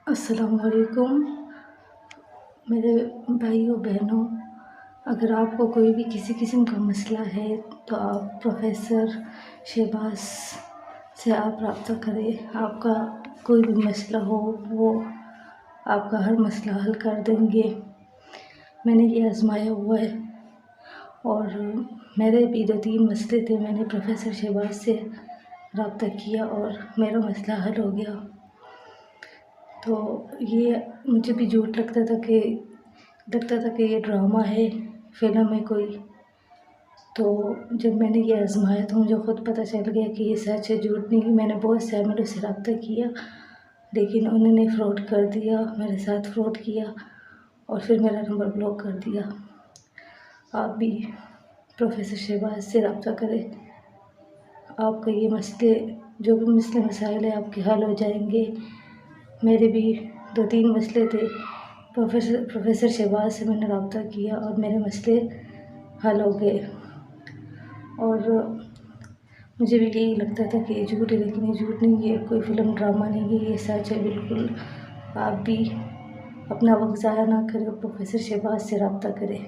السلام علیکم میرے بھائیوں بہنوں، اگر آپ کو کوئی بھی کسی قسم کا مسئلہ ہے تو آپ پروفیسر شہباز سے آپ رابطہ کریں۔ آپ کا کوئی بھی مسئلہ ہو وہ آپ کا ہر مسئلہ حل کر دیں گے۔ میں نے یہ آزمایا ہوا ہے اور میرے بھی 2-3 مسئلے تھے، میں نے پروفیسر شہباز سے رابطہ کیا اور میرا مسئلہ حل ہو گیا۔ تو یہ مجھے بھی جھوٹ لگتا تھا کہ یہ ڈرامہ ہے، فلم ہے کوئی۔ تو جب میں نے یہ آزمایا تو مجھے خود پتہ چل گیا کہ یہ سچ ہے، جھوٹ نہیں۔ میں نے بہت سے عاملوں سے رابطہ کیا لیکن انہوں نے فراڈ کر دیا، میرے ساتھ فراڈ کیا اور پھر میرا نمبر بلاک کر دیا۔ آپ بھی پروفیسر شہباز سے رابطہ کریں، آپ کا یہ مسئلے جو بھی مسائل ہیں آپ کے حل ہو جائیں گے۔ میرے بھی 2-3 مسئلے تھے، پروفیسر شہباز سے میں نے رابطہ کیا اور میرے مسئلے حل ہو گئے۔ اور مجھے بھی یہی لگتا تھا کہ یہ جھوٹ ہے لیکن یہ جھوٹ نہیں، یہ کوئی فلم ڈرامہ نہیں ہے، یہ سچ ہے بالکل۔ آپ بھی اپنا وقت ضائع نہ کریں، پروفیسر شہباز سے رابطہ کریں۔